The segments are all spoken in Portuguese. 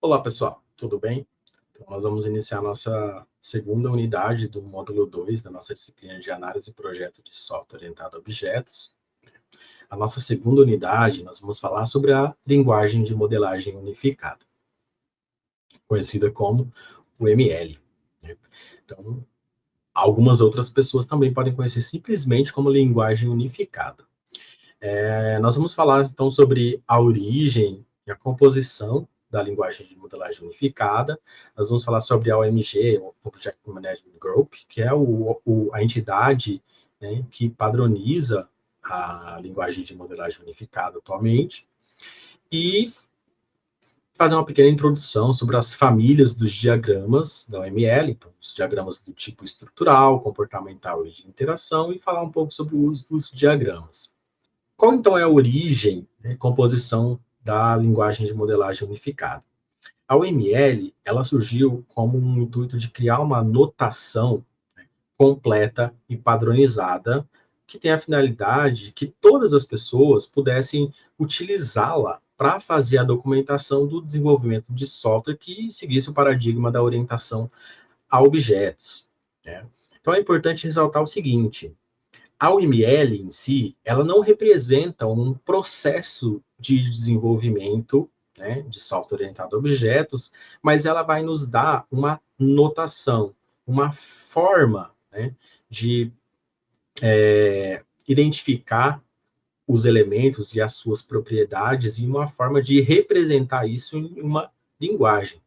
Olá, pessoal, tudo bem? Então, nós vamos iniciar a nossa segunda unidade do módulo 2 da nossa disciplina de análise e projeto de software orientado a objetos. A nossa segunda unidade, nós vamos falar sobre a linguagem de modelagem unificada, conhecida como o ML, né? Então, algumas outras pessoas também podem conhecer simplesmente como linguagem unificada. Nós vamos falar, então, sobre a origem e a composição da linguagem de modelagem unificada. Nós vamos falar sobre a OMG, o Object Management Group, que é a entidade, né, que padroniza a linguagem de modelagem unificada atualmente, e fazer uma pequena introdução sobre as famílias dos diagramas da OML, então, os diagramas do tipo estrutural, comportamental e de interação, e falar um pouco sobre o uso dos diagramas. Qual, então, é a origem e composição da linguagem de modelagem unificada? A UML, ela surgiu como um intuito de criar uma notação, né, completa e padronizada, que tem a finalidade que todas as pessoas pudessem utilizá-la para fazer a documentação do desenvolvimento de software que seguisse o paradigma da orientação a objetos, né? Então, é importante ressaltar o seguinte: a UML em si, ela não representa um processo de desenvolvimento, né, de software orientado a objetos, mas ela vai nos dar uma notação, uma forma, né, de identificar os elementos e as suas propriedades e uma forma de representar isso em uma linguagem.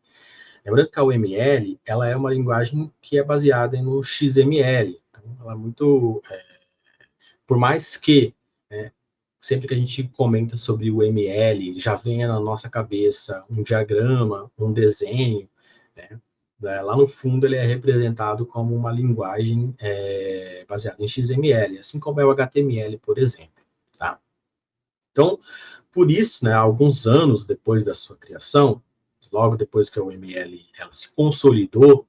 Lembrando que a UML, ela é uma linguagem que é baseada no XML, então ela é muito por mais que, né, sempre que a gente comenta sobre o ML, já venha na nossa cabeça um diagrama, um desenho, né, lá no fundo ele é representado como uma linguagem baseada em XML, assim como é o HTML, por exemplo. Tá? Então, por isso, né, alguns anos depois da sua criação, logo depois que a UML ela se consolidou,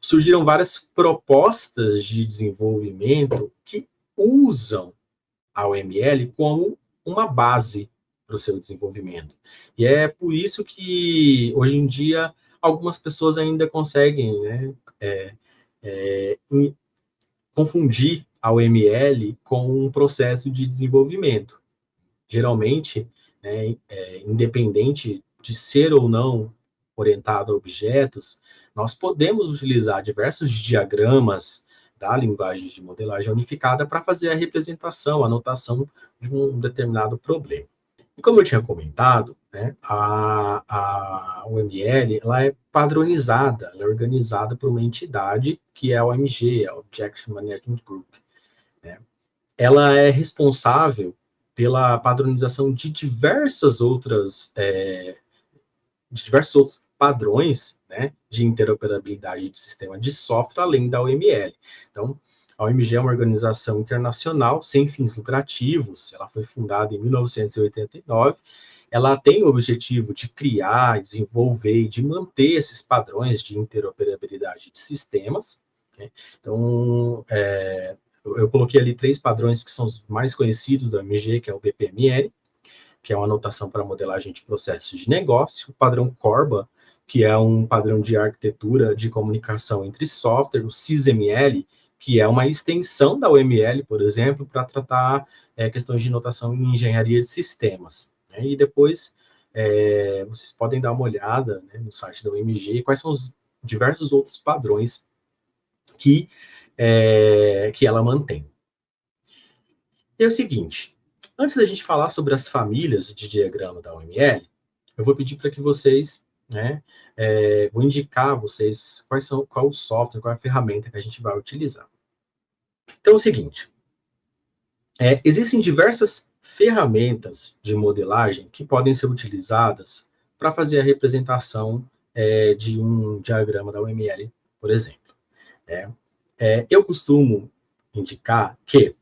surgiram várias propostas de desenvolvimento que usam a OML como uma base para o seu desenvolvimento. E é por isso que, hoje em dia, algumas pessoas ainda conseguem, né, é, confundir a OML com um processo de desenvolvimento. Geralmente, né, independente de ser ou não orientado a objetos, nós podemos utilizar diversos diagramas da linguagem de modelagem unificada para fazer a representação, a anotação de um determinado problema. E como eu tinha comentado, né, a UML ela é padronizada, ela é organizada por uma entidade que é a OMG, a Object Management Group, né? Ela é responsável pela padronização de diversos outros padrões, né, de interoperabilidade de sistema de software, além da OML. Então, a OMG é uma organização internacional sem fins lucrativos, ela foi fundada em 1989, ela tem o objetivo de criar, desenvolver e de manter esses padrões de interoperabilidade de sistemas, né? Então, eu coloquei ali 3 padrões que são os mais conhecidos da OMG, que é o BPMN, que é uma anotação para modelagem de processos de negócio, o padrão Corba, que é um padrão de arquitetura de comunicação entre software, o SysML, que é uma extensão da OML, por exemplo, para tratar questões de notação em engenharia de sistemas. Né? E depois vocês podem dar uma olhada, né, no site da OMG, quais são os diversos outros padrões que ela mantém. E é o seguinte, antes da gente falar sobre as famílias de diagrama da OML, eu vou pedir para que vocês, né, vou indicar a vocês qual o software, qual a ferramenta que a gente vai utilizar. Então é o seguinte, existem diversas ferramentas de modelagem que podem ser utilizadas para fazer a representação de um diagrama da OML, por exemplo. Eu costumo indicar que,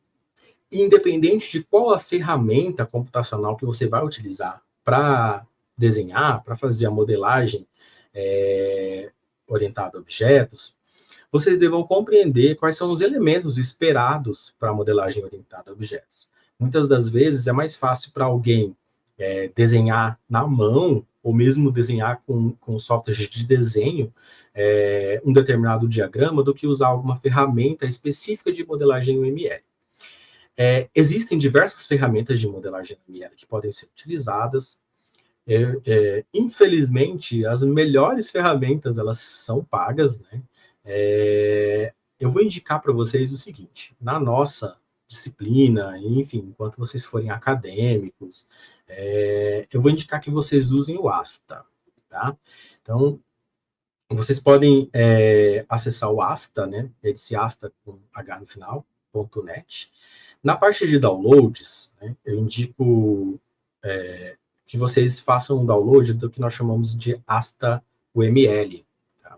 independente de qual a ferramenta computacional que você vai utilizar para desenhar, para fazer a modelagem orientada a objetos, vocês devam compreender quais são os elementos esperados para a modelagem orientada a objetos. Muitas das vezes é mais fácil para alguém desenhar na mão ou mesmo desenhar com softwares de desenho um determinado diagrama do que usar alguma ferramenta específica de modelagem UML. Existem diversas ferramentas de modelagem UML que podem ser utilizadas. Infelizmente, as melhores ferramentas, elas são pagas, né? Eu vou indicar para vocês o seguinte: na nossa disciplina, enfim, enquanto vocês forem acadêmicos, eu vou indicar que vocês usem o Asta, tá? Então, vocês podem acessar o Asta, né? Esse Asta com H no final, .net. Na parte de downloads, né, eu indico que vocês façam um download do que nós chamamos de Asta UML. Tá?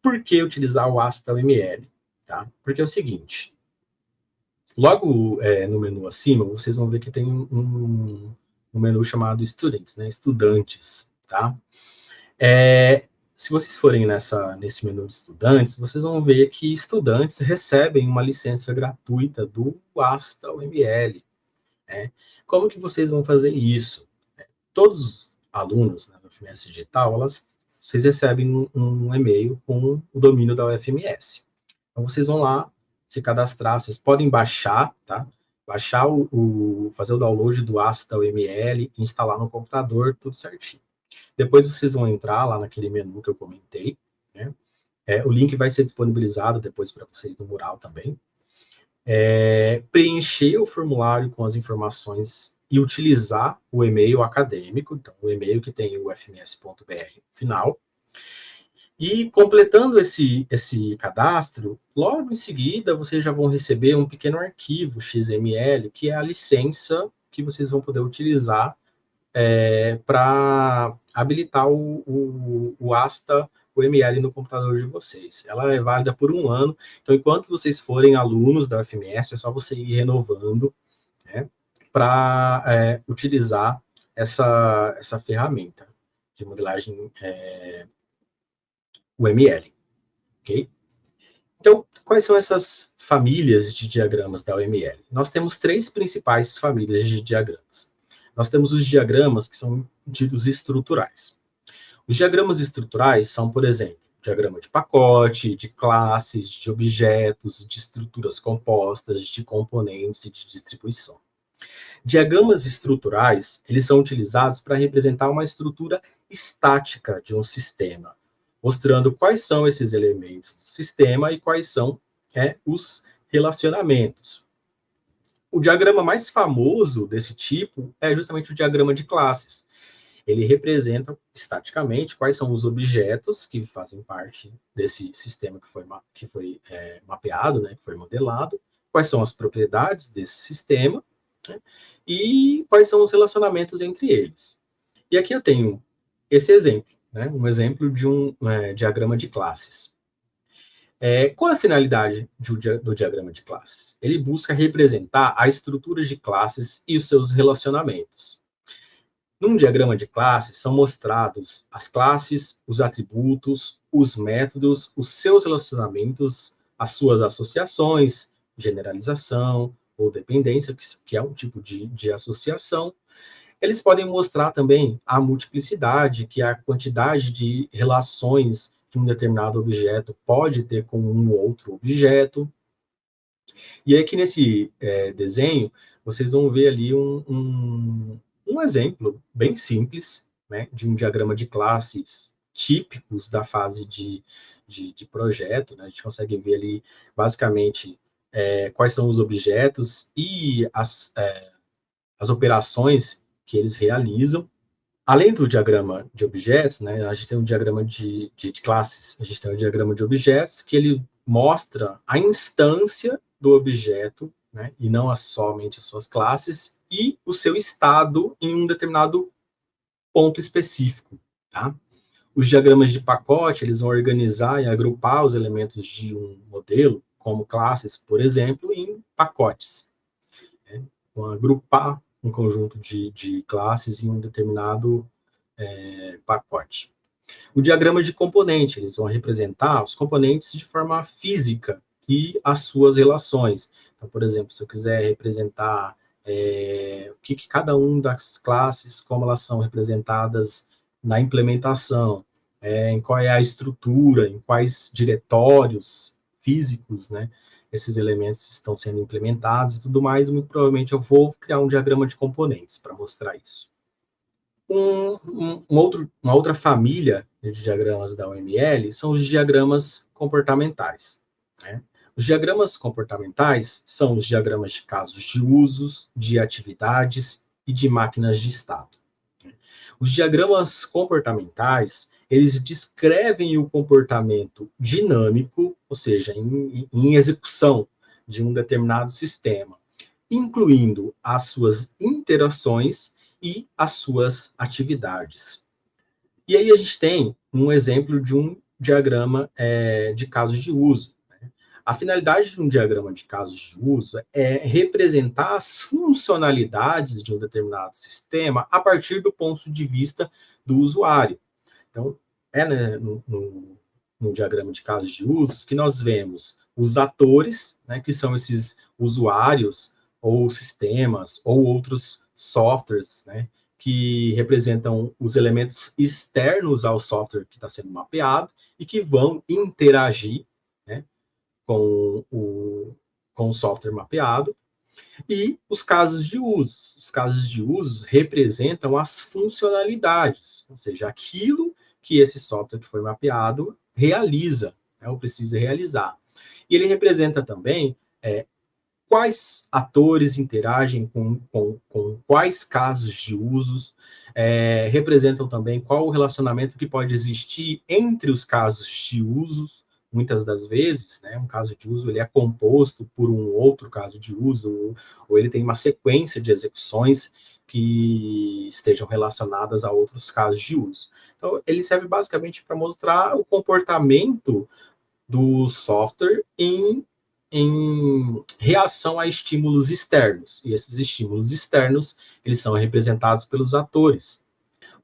Por que utilizar o Asta UML? Tá? Porque é o seguinte, logo no menu acima, vocês vão ver que tem um menu chamado Students, né? Estudantes. Tá? Se vocês forem nesse menu de estudantes, vocês vão ver que estudantes recebem uma licença gratuita do Asta UML. Né? Como que vocês vão fazer isso? Todos os alunos, né, da UFMS Digital, vocês recebem um e-mail com o domínio da UFMS. Então, vocês vão lá se cadastrar, vocês podem baixar, tá? Baixar fazer o download do Asta UML, instalar no computador, tudo certinho. Depois vocês vão entrar lá naquele menu que eu comentei, né? O link vai ser disponibilizado depois para vocês no mural também. Preencher o formulário com as informações e utilizar o e-mail acadêmico, então o e-mail que tem o ufms.br no final. E completando esse cadastro, logo em seguida vocês já vão receber um pequeno arquivo XML, que é a licença que vocês vão poder utilizar para habilitar o Asta UML no computador de vocês. Ela é válida por 1 ano, então enquanto vocês forem alunos da UFMS, é só você ir renovando, né, para utilizar essa ferramenta de modelagem UML, ok? Então, quais são essas famílias de diagramas da UML? Nós temos 3 principais famílias de diagramas. Nós temos os diagramas que são ditos estruturais. Os diagramas estruturais são, por exemplo, diagrama de pacote, de classes, de objetos, de estruturas compostas, de componentes e de distribuição. Diagramas estruturais, eles são utilizados para representar uma estrutura estática de um sistema, mostrando quais são esses elementos do sistema e quais são os relacionamentos. O diagrama mais famoso desse tipo é justamente o diagrama de classes. Ele representa estaticamente quais são os objetos que fazem parte desse sistema que foi mapeado, né, que foi modelado, quais são as propriedades desse sistema, né, e quais são os relacionamentos entre eles. E aqui eu tenho esse exemplo, né, um exemplo de um diagrama de classes. Qual é a finalidade do diagrama de classes? Ele busca representar a estrutura de classes e os seus relacionamentos. Num diagrama de classes, são mostrados as classes, os atributos, os métodos, os seus relacionamentos, as suas associações, generalização ou dependência, que é um tipo de associação. Eles podem mostrar também a multiplicidade, que é a quantidade de relações que um determinado objeto pode ter com um outro objeto. E aqui nesse desenho, vocês vão ver ali um exemplo bem simples, né, de um diagrama de classes típicos da fase de projeto. Né? A gente consegue ver ali, basicamente, quais são os objetos e as operações que eles realizam. Além do diagrama de objetos, né, a gente tem um diagrama de classes, a gente tem um diagrama de objetos, que ele mostra a instância do objeto, né, e não somente as suas classes, e o seu estado em um determinado ponto específico. Tá? Os diagramas de pacote, eles vão organizar e agrupar os elementos de um modelo, como classes, por exemplo, em pacotes. Né? Vão agrupar um conjunto de classes em um determinado pacote. O diagrama de componente, eles vão representar os componentes de forma física e as suas relações. Então, por exemplo, se eu quiser representar o que cada uma das classes, como elas são representadas na implementação, em qual é a estrutura, em quais diretórios físicos, né, esses elementos estão sendo implementados e tudo mais, muito provavelmente eu vou criar um diagrama de componentes para mostrar isso. Uma outra família de diagramas da UML são os diagramas comportamentais, né? Os diagramas comportamentais são os diagramas de casos de usos, de atividades e de máquinas de estado. Os diagramas comportamentais, eles descrevem o comportamento dinâmico, ou seja, em execução de um determinado sistema, incluindo as suas interações e as suas atividades. E aí a gente tem um exemplo de um diagrama de casos de uso. A finalidade de um diagrama de casos de uso é representar as funcionalidades de um determinado sistema a partir do ponto de vista do usuário. Então, né, no diagrama de casos de usos que nós vemos os atores, né, que são esses usuários ou sistemas ou outros softwares, né, que representam os elementos externos ao software que está sendo mapeado e que vão interagir, né, com o software mapeado, e os casos de uso. Os casos de uso representam as funcionalidades, ou seja, aquilo que esse software que foi mapeado realiza, né, ou precisa realizar. E ele representa também quais atores interagem com quais casos de usos, representam também qual o relacionamento que pode existir entre os casos de usos. Muitas das vezes, né, um caso de uso ele é composto por um outro caso de uso, ou ele tem uma sequência de execuções que estejam relacionadas a outros casos de uso. Então, ele serve basicamente para mostrar o comportamento do software em reação a estímulos externos. E esses estímulos externos, eles são representados pelos atores.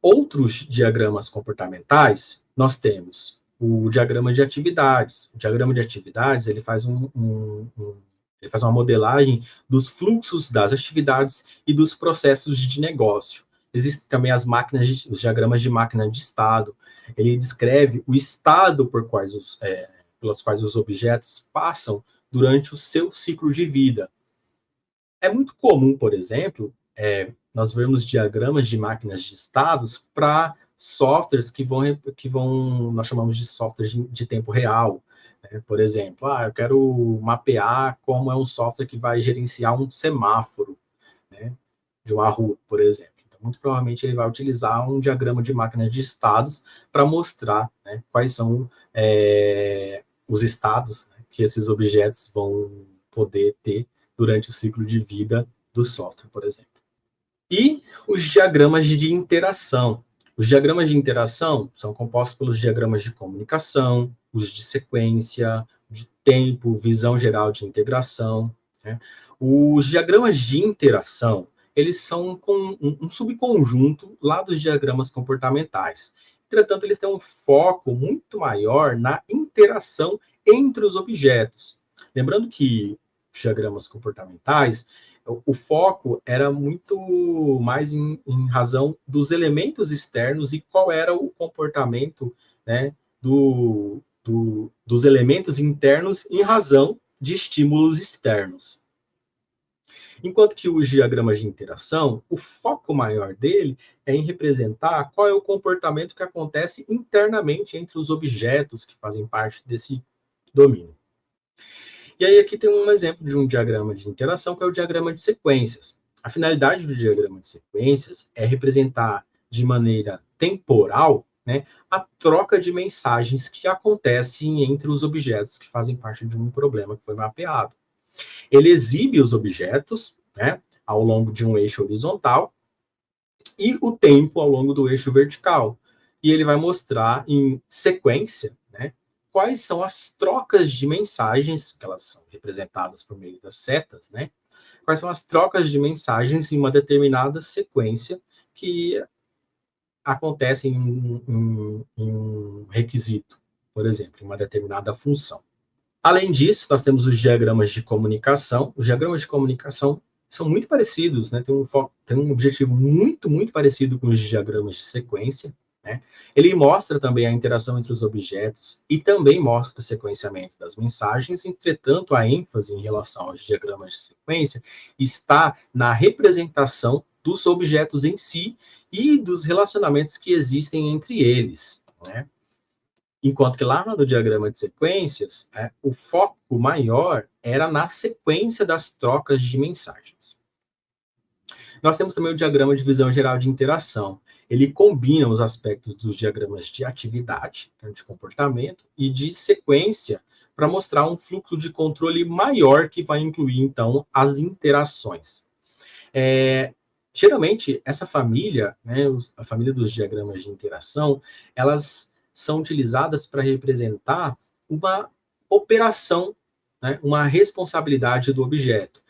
Outros diagramas comportamentais, nós temos o diagrama de atividades. O diagrama de atividades, ele faz ele faz uma modelagem dos fluxos das atividades e dos processos de negócio. Existem também os diagramas de máquina de estado. Ele descreve o estado pelos quais os objetos passam durante o seu ciclo de vida. É muito comum, por exemplo, nós vermos diagramas de máquinas de estados para softwares que vão, nós chamamos de softwares de tempo real. Né? Por exemplo, eu quero mapear como é um software que vai gerenciar um semáforo, né, de uma rua, por exemplo. Então, muito provavelmente ele vai utilizar um diagrama de máquinas de estados para mostrar, né, quais são os estados, né, que esses objetos vão poder ter durante o ciclo de vida do software, por exemplo. E os diagramas de interação. Os diagramas de interação são compostos pelos diagramas de comunicação, os de sequência, de tempo, visão geral de integração. Né? Os diagramas de interação, eles são com um subconjunto lá dos diagramas comportamentais. Entretanto, eles têm um foco muito maior na interação entre os objetos. Lembrando que os diagramas comportamentais, o foco era muito mais em razão dos elementos externos e qual era o comportamento, né, dos elementos internos em razão de estímulos externos. Enquanto que os diagramas de interação, o foco maior dele é em representar qual é o comportamento que acontece internamente entre os objetos que fazem parte desse domínio. E aí aqui tem um exemplo de um diagrama de interação, que é o diagrama de sequências. A finalidade do diagrama de sequências é representar de maneira temporal, né, a troca de mensagens que acontecem entre os objetos que fazem parte de um problema que foi mapeado. Ele exibe os objetos, né, ao longo de um eixo horizontal e o tempo ao longo do eixo vertical. E ele vai mostrar em sequência, né, quais são as trocas de mensagens, que elas são representadas por meio das setas, né? Quais são as trocas de mensagens em uma determinada sequência que acontecem em um requisito, por exemplo, em uma determinada função. Além disso, nós temos os diagramas de comunicação. Os diagramas de comunicação são muito parecidos, né? Tem um objetivo muito, muito parecido com os diagramas de sequência. né? Ele mostra também a interação entre os objetos e também mostra o sequenciamento das mensagens. Entretanto, a ênfase em relação aos diagramas de sequência está na representação dos objetos em si e dos relacionamentos que existem entre eles, né? Enquanto que lá no diagrama de sequências, o foco maior era na sequência das trocas de mensagens. Nós temos também o diagrama de visão geral de interação. Ele combina os aspectos dos diagramas de atividade, de comportamento, e de sequência, para mostrar um fluxo de controle maior que vai incluir, então, as interações. Geralmente, essa família, né, a família dos diagramas de interação, elas são utilizadas para representar uma operação, né, uma responsabilidade do objeto.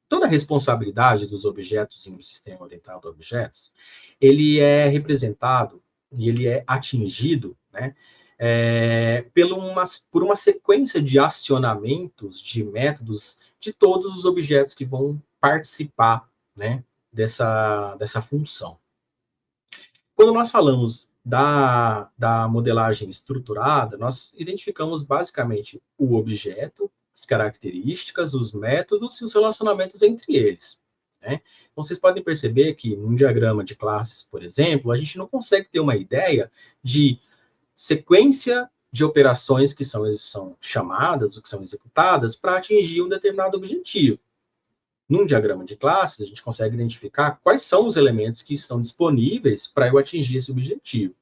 Toda a responsabilidade dos objetos em um sistema orientado a objetos, ele é representado e ele é atingido, né, por uma sequência de acionamentos, de métodos, de todos os objetos que vão participar, né, dessa função. Quando nós falamos da modelagem estruturada, nós identificamos basicamente o objeto, as características, os métodos e os relacionamentos entre eles, né? Então, vocês podem perceber que num diagrama de classes, por exemplo, a gente não consegue ter uma ideia de sequência de operações que são chamadas ou que são executadas para atingir um determinado objetivo. Num diagrama de classes, a gente consegue identificar quais são os elementos que estão disponíveis para eu atingir esse objetivo.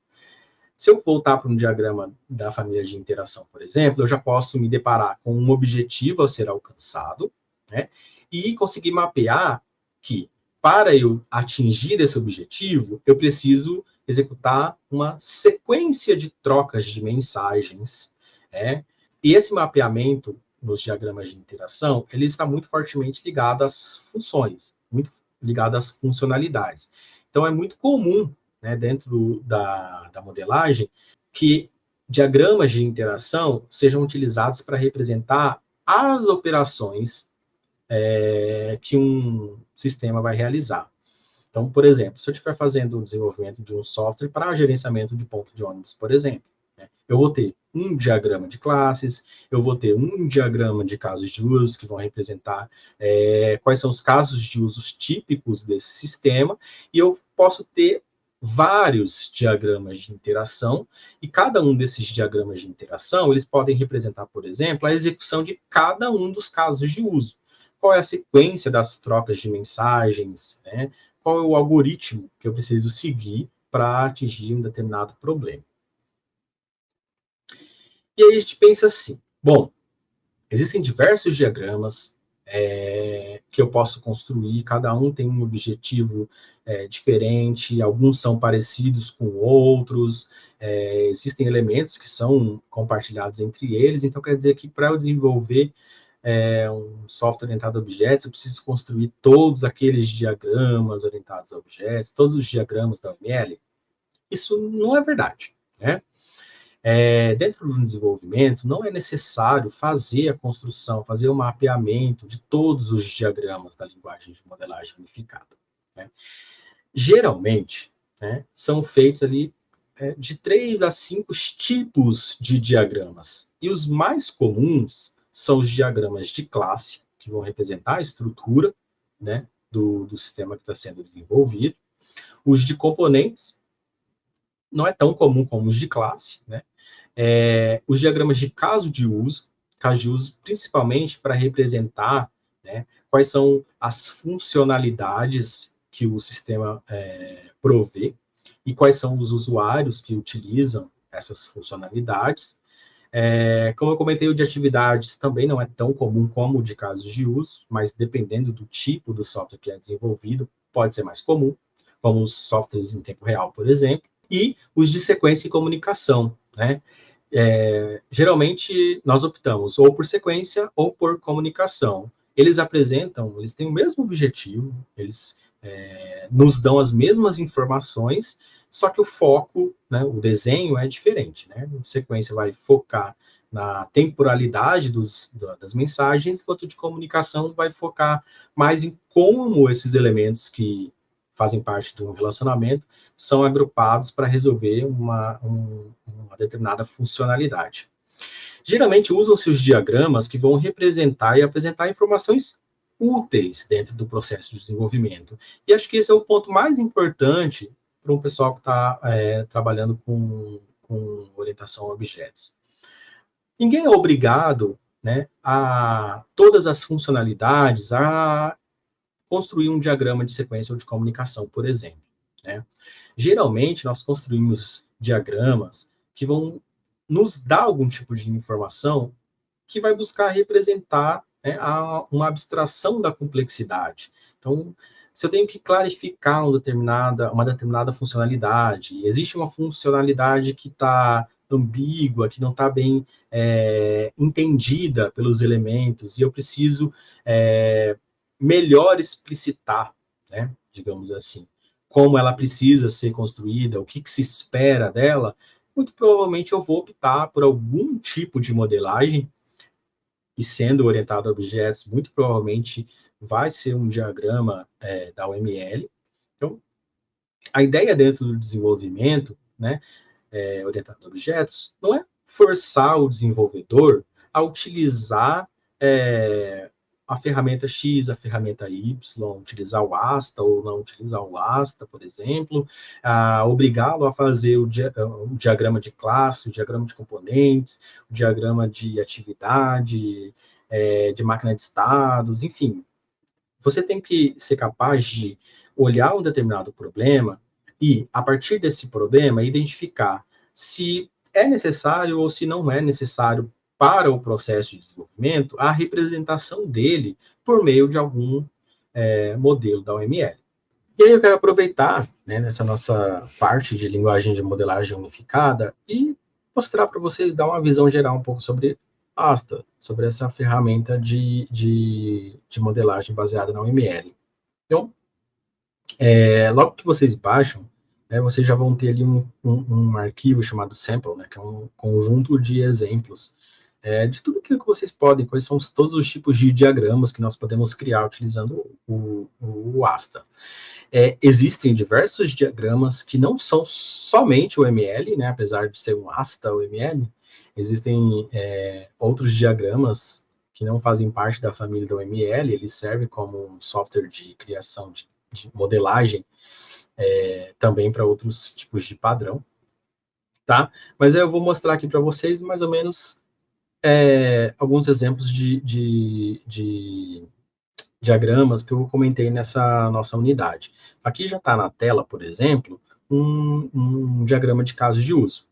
Se eu voltar para um diagrama da família de interação, por exemplo, eu já posso me deparar com um objetivo a ser alcançado, né, e conseguir mapear que, para eu atingir esse objetivo, eu preciso executar uma sequência de trocas de mensagens, né, e esse mapeamento nos diagramas de interação, ele está muito fortemente ligado às funções, muito ligado às funcionalidades. Então, é muito comum, né, dentro da modelagem, que diagramas de interação sejam utilizados para representar as operações que um sistema vai realizar. Então, por exemplo, se eu estiver fazendo o desenvolvimento de um software para gerenciamento de ponto de ônibus, por exemplo, eu vou ter um diagrama de classes, eu vou ter um diagrama de casos de uso que vão representar quais são os casos de usos típicos desse sistema, e eu posso ter vários diagramas de interação, e cada um desses diagramas de interação, eles podem representar, por exemplo, a execução de cada um dos casos de uso. Qual é a sequência das trocas de mensagens, né? Qual é o algoritmo que eu preciso seguir para atingir um determinado problema. E aí a gente pensa assim, bom, existem diversos diagramas que eu posso construir, cada um tem um objetivo diferente, alguns são parecidos com outros, existem elementos que são compartilhados entre eles, então quer dizer que para eu desenvolver um software orientado a objetos, eu preciso construir todos aqueles diagramas orientados a objetos, todos os diagramas da UML. Isso não é verdade, né? Dentro do desenvolvimento, não é necessário fazer a construção, fazer o mapeamento de todos os diagramas da linguagem de modelagem unificada, né? Geralmente, né, são feitos ali de 3 a 5 tipos de diagramas. E os mais comuns são os diagramas de classe, que vão representar a estrutura, né, do sistema que está sendo desenvolvido. Os de componentes, não é tão comum como os de classe, né? Os diagramas de caso de uso principalmente para representar, né, quais são as funcionalidades que o sistema provê e quais são os usuários que utilizam essas funcionalidades. Como eu comentei, o de atividades também não é tão comum como o de casos de uso, mas dependendo do tipo do software que é desenvolvido, pode ser mais comum, como os softwares em tempo real, por exemplo, e os de sequência e comunicação, né? Geralmente, nós optamos ou por sequência ou por comunicação. Eles têm o mesmo objetivo, eles nos dão as mesmas informações, só que o foco, né, o desenho é diferente, né? A sequência vai focar na temporalidade das mensagens, enquanto de comunicação vai focar mais em como esses elementos que fazem parte de um relacionamento, são agrupados para resolver uma determinada funcionalidade. Geralmente usam-se os diagramas que vão representar e apresentar informações úteis dentro do processo de desenvolvimento. E acho que esse é o ponto mais importante para um pessoal que está trabalhando com orientação a objetos. Ninguém é obrigado, né, a todas as funcionalidades a construir um diagrama de sequência ou de comunicação, por exemplo, né? Geralmente, nós construímos diagramas que vão nos dar algum tipo de informação que vai buscar representar, né, uma abstração da complexidade. Então, se eu tenho que clarificar uma determinada funcionalidade, existe uma funcionalidade que está ambígua, que não está bem entendida pelos elementos, e eu preciso melhor explicitar, né, digamos assim, como ela precisa ser construída, o que se espera dela, muito provavelmente eu vou optar por algum tipo de modelagem, e sendo orientado a objetos, muito provavelmente vai ser um diagrama da UML. Então, a ideia dentro do desenvolvimento, né, orientado a objetos, não é forçar o desenvolvedor a utilizar a ferramenta X, a ferramenta Y, utilizar o ASTA ou não utilizar o ASTA, por exemplo, obrigá-lo a fazer o diagrama de classe, o diagrama de componentes, o diagrama de atividade, de máquina de estados, enfim. Você tem que ser capaz de olhar um determinado problema e, a partir desse problema, identificar se é necessário ou se não é necessário para o processo de desenvolvimento a representação dele por meio de algum modelo da UML. E aí eu quero aproveitar, né, nessa nossa parte de linguagem de modelagem unificada e mostrar para vocês, dar uma visão geral um pouco sobre ASTA, sobre essa ferramenta de modelagem baseada na UML. Então, logo que vocês baixam, vocês já vão ter ali um arquivo chamado sample, né, que é um conjunto de exemplos de tudo aquilo que vocês podem, quais são todos os tipos de diagramas que nós podemos criar utilizando o ASTA. Existem diversos diagramas que não são somente o ML, né, apesar de ser um ASTA ou ML, existem outros diagramas que não fazem parte da família do ML, eles servem como um software de criação de modelagem também para outros tipos de padrão, tá? Mas eu vou mostrar aqui para vocês mais ou menos alguns exemplos de diagramas que eu comentei nessa nossa unidade. Aqui já está na tela, por exemplo, um diagrama de casos de uso.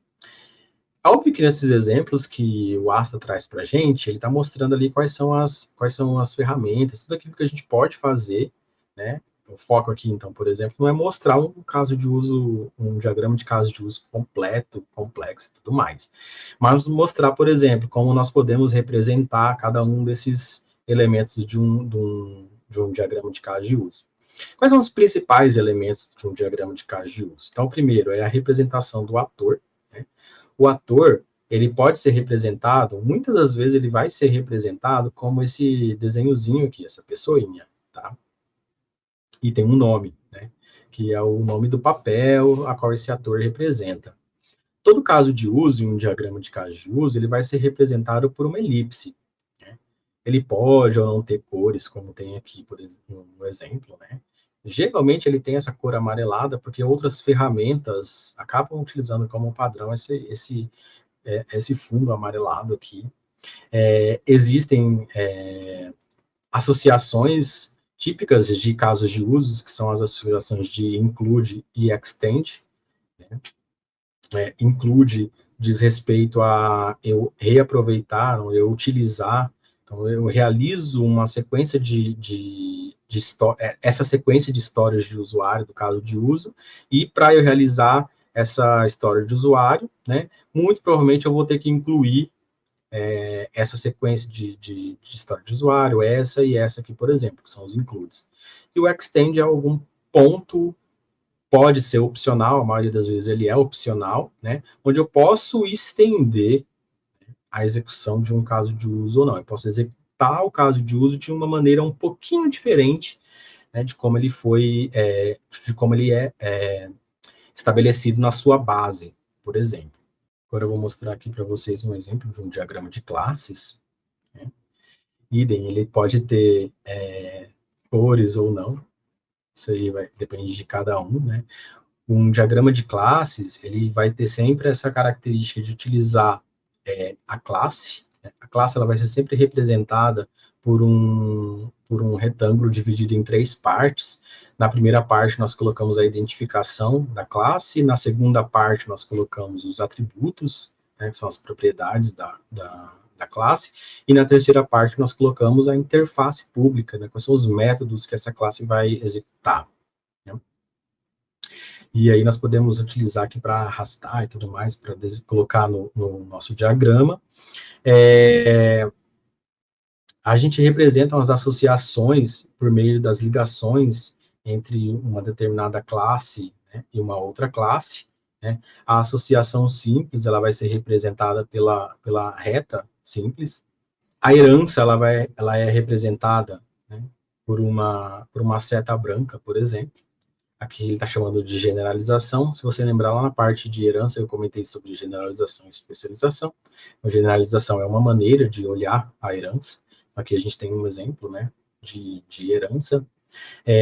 Óbvio que nesses exemplos que o ASTA traz para a gente, ele está mostrando ali quais são as ferramentas, tudo aquilo que a gente pode fazer, né? O foco aqui, então, por exemplo, não é mostrar um caso de uso, um diagrama de caso de uso completo, complexo e tudo mais. Mas mostrar, por exemplo, como nós podemos representar cada um desses elementos de um diagrama de caso de uso. Quais são os principais elementos de um diagrama de caso de uso? Então, o primeiro é a representação do ator, né? O ator, ele pode ser representado, muitas das vezes ele vai ser representado como esse desenhozinho aqui, essa pessoinha, tá? E tem um nome, né, que é o nome do papel a qual esse ator representa. Todo caso de uso, em um diagrama de caso de uso, ele vai ser representado por uma elipse, né? Ele pode ou não ter cores, como tem aqui, por exemplo, no exemplo, né? Geralmente ele tem essa cor amarelada, porque outras ferramentas acabam utilizando como padrão esse fundo amarelado aqui. Existem associações típicas de casos de usos, que são as associações de include e extend, né? Include diz respeito a eu reaproveitar, ou eu utilizar, então eu realizo uma sequência essa sequência de histórias de usuário, do caso de uso, e para eu realizar essa história de usuário, né, muito provavelmente eu vou ter que incluir essa sequência de história de usuário, essa e essa aqui, por exemplo, que são os includes. E o extend é algum ponto, pode ser opcional, a maioria das vezes ele é opcional, né, onde eu posso estender a execução de um caso de uso ou não. Eu posso executar o caso de uso de uma maneira um pouquinho diferente né, de como ele foi, de como ele é estabelecido na sua base, por exemplo. Agora eu vou mostrar aqui para vocês um exemplo de um diagrama de classes, né? Idem, ele pode ter cores ou não, isso aí depende de cada um, né? Um diagrama de classes, ele vai ter sempre essa característica de utilizar a classe, né? A classe ela vai ser sempre representada por um retângulo dividido em 3 partes. Na primeira parte, nós colocamos a identificação da classe, na segunda parte, nós colocamos os atributos, né, que são as propriedades da classe, e na terceira parte, nós colocamos a interface pública, né, quais são os métodos que essa classe vai executar. Né? E aí nós podemos utilizar aqui para arrastar e tudo mais, para colocar no nosso diagrama. A gente representa as associações por meio das ligações entre uma determinada classe, né, e uma outra classe. Né? A associação simples ela vai ser representada pela reta simples. A herança ela é representada, né, por uma seta branca, por exemplo. Aqui ele está chamando de generalização. Se você lembrar lá na parte de herança, eu comentei sobre generalização e especialização. A generalização é uma maneira de olhar a herança. Aqui a gente tem um exemplo, né, de herança.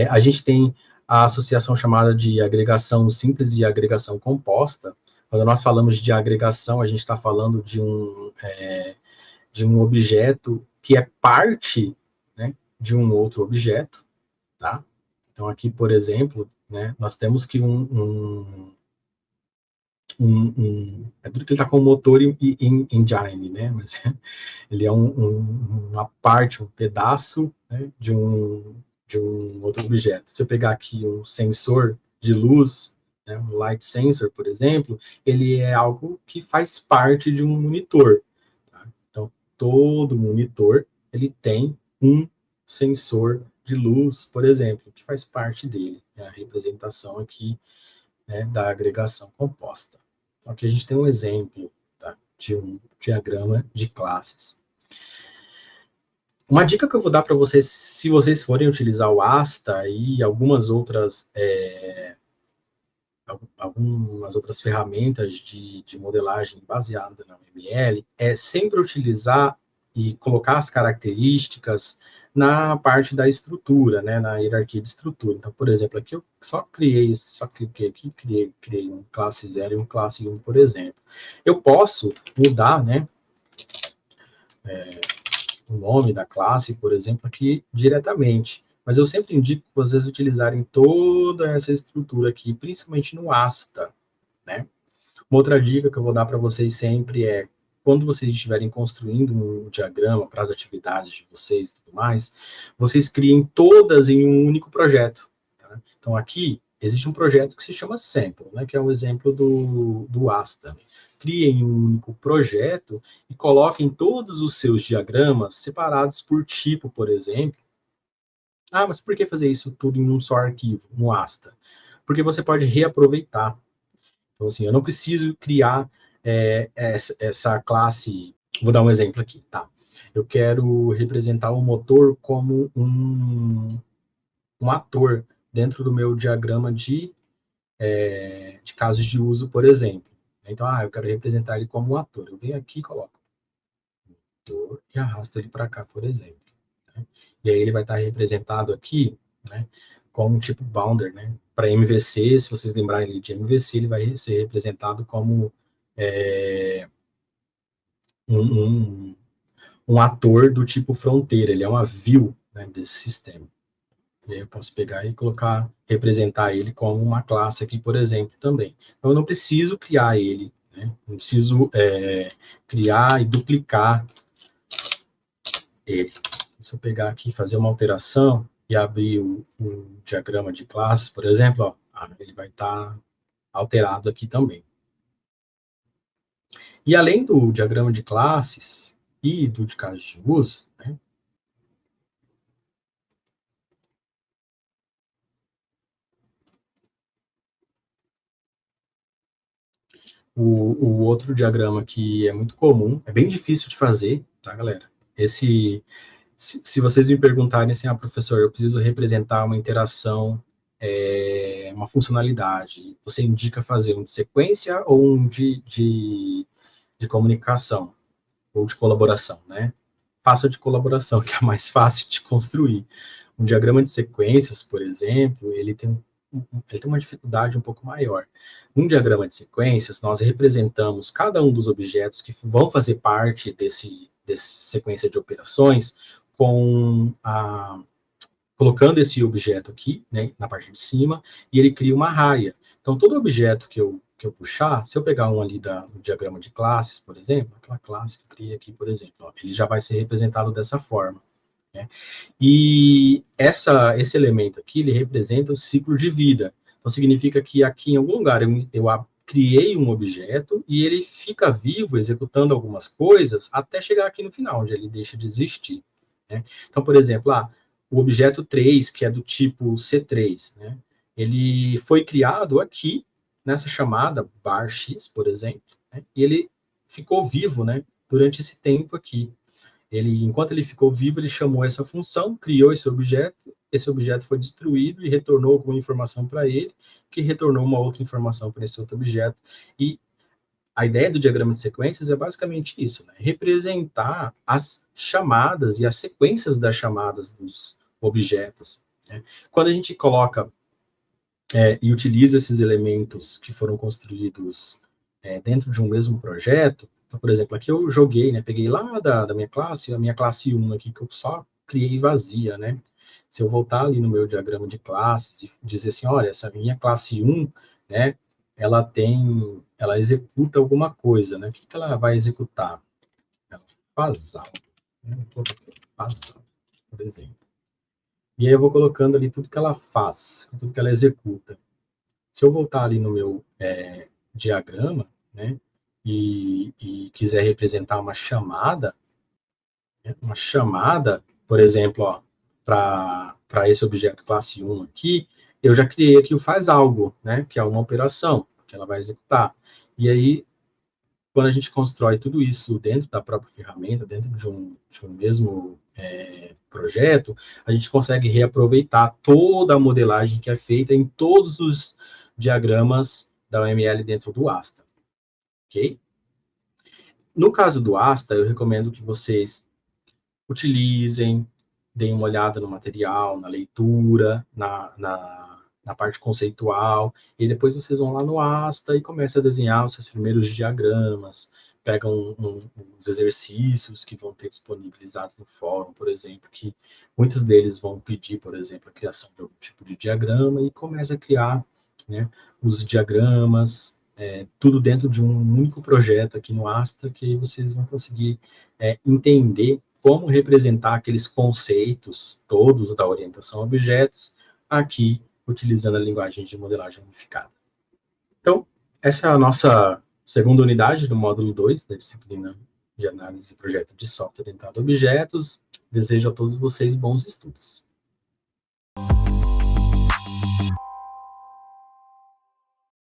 A gente tem a associação chamada de agregação simples e agregação composta. Quando nós falamos de agregação, a gente está falando de um objeto que é parte, né, de um outro objeto, tá? Então, aqui, por exemplo, né, nós temos que é duro que ele está com o motor em engine, né, mas ele é uma parte, um pedaço, né, de um outro objeto. Se eu pegar aqui um sensor de luz, né, um light sensor, por exemplo, ele é algo que faz parte de um monitor. Tá? Então, todo monitor, ele tem um sensor de luz, por exemplo, que faz parte dele. É a representação aqui, né, da agregação composta. Então, aqui a gente tem um exemplo, tá, de um diagrama de classes. Uma dica que eu vou dar para vocês, se vocês forem utilizar o Asta e algumas outras ferramentas de modelagem baseada na UML, é sempre utilizar e colocar as características na parte da estrutura, né, na hierarquia de estrutura. Então, por exemplo, aqui eu só cliquei aqui, criei um classe 0 e um classe 1, por exemplo. Eu posso mudar, né, o nome da classe, por exemplo, aqui diretamente. Mas eu sempre indico que vocês utilizarem toda essa estrutura aqui, principalmente no Asta, né? Uma outra dica que eu vou dar para vocês sempre é, quando vocês estiverem construindo um diagrama para as atividades de vocês e tudo mais, vocês criem todas em um único projeto. Tá? Então, aqui, existe um projeto que se chama Sample, né, que é um exemplo do Asta. Criem um único projeto e coloquem todos os seus diagramas separados por tipo, por exemplo. Ah, mas por que fazer isso tudo em um só arquivo, no Asta? Porque você pode reaproveitar. Então, assim, eu não preciso criar essa classe. Vou dar um exemplo aqui, tá? Eu quero representar o motor como um ator dentro do meu diagrama de casos de uso, por exemplo. Então, eu quero representar ele como um ator. Eu venho aqui e coloco ator e arrasto ele para cá, por exemplo. Né? E aí ele vai estar representado aqui, né, como um tipo boundar, né? Para MVC, se vocês lembrarem de MVC, ele vai ser representado como um, um ator do tipo fronteira, ele é uma view, né, desse sistema. E aí eu posso pegar e colocar, representar ele como uma classe aqui, por exemplo, também. Então eu não preciso criar ele, né? Não preciso criar e duplicar ele. Se eu pegar aqui e fazer uma alteração e abrir o diagrama de classe, por exemplo, ó, ele vai estar alterado aqui também. E além do diagrama de classes e do de casos de uso, né, o outro diagrama que é muito comum, é bem difícil de fazer, tá, galera? Esse se vocês me perguntarem assim, professor, eu preciso representar uma interação, uma funcionalidade, você indica fazer um de sequência ou um de comunicação, ou de colaboração, né? Faça de colaboração, que é mais fácil de construir. Um diagrama de sequências, por exemplo, ele tem uma dificuldade um pouco maior. Num diagrama de sequências, nós representamos cada um dos objetos que vão fazer parte desse sequência de operações colocando esse objeto aqui, né, na parte de cima, e ele cria uma raia. Então, todo objeto que eu puxar, se eu pegar um ali do diagrama de classes, por exemplo, aquela classe que eu criei aqui, por exemplo, ó, ele já vai ser representado dessa forma. Né? E esse elemento aqui, ele representa o ciclo de vida. Então, significa que aqui em algum lugar eu criei um objeto e ele fica vivo, executando algumas coisas, até chegar aqui no final, onde ele deixa de existir. Né? Então, por exemplo, o objeto 3, que é do tipo C3, né? Ele foi criado aqui, nessa chamada bar_x, por exemplo, né? E ele ficou vivo, né, durante esse tempo aqui. Enquanto ele ficou vivo, ele chamou essa função, criou esse objeto foi destruído e retornou alguma informação para ele, que retornou uma outra informação para esse outro objeto. E a ideia do diagrama de sequências é basicamente isso, né? Representar as chamadas e as sequências das chamadas dos objetos. Né? Quando a gente coloca e utiliza esses elementos que foram construídos dentro de um mesmo projeto, então, por exemplo, aqui eu joguei, né, peguei lá da minha classe, a minha classe 1 aqui, que eu só criei vazia, né? Se eu voltar ali no meu diagrama de classes e dizer assim, olha, essa minha classe 1, né, ela executa alguma coisa, né? O que ela vai executar? Ela faz algo, né? Faz algo, por exemplo. E aí eu vou colocando ali tudo que ela faz, tudo que ela executa. Se eu voltar ali no meu diagrama, né, e quiser representar uma chamada, né, por exemplo, para esse objeto classe 1 aqui, eu já criei aqui o faz algo, né, que é uma operação que ela vai executar. E aí, quando a gente constrói tudo isso dentro da própria ferramenta, dentro de um mesmo projeto, a gente consegue reaproveitar toda a modelagem que é feita em todos os diagramas da UML dentro do Asta. Ok? No caso do Asta, eu recomendo que vocês utilizem, deem uma olhada no material, na leitura, na parte conceitual, e depois vocês vão lá no Asta e começam a desenhar os seus primeiros diagramas, pegam uns exercícios que vão ter disponibilizados no fórum, por exemplo, que muitos deles vão pedir, por exemplo, a criação de algum tipo de diagrama, e começa a criar, né, os diagramas, tudo dentro de um único projeto aqui no Asta, que vocês vão conseguir entender como representar aqueles conceitos todos da orientação a objetos aqui, utilizando a linguagem de modelagem unificada. Então, essa é a nossa segunda unidade do módulo 2 da disciplina de análise de projeto de software orientado a objetos. Desejo a todos vocês bons estudos.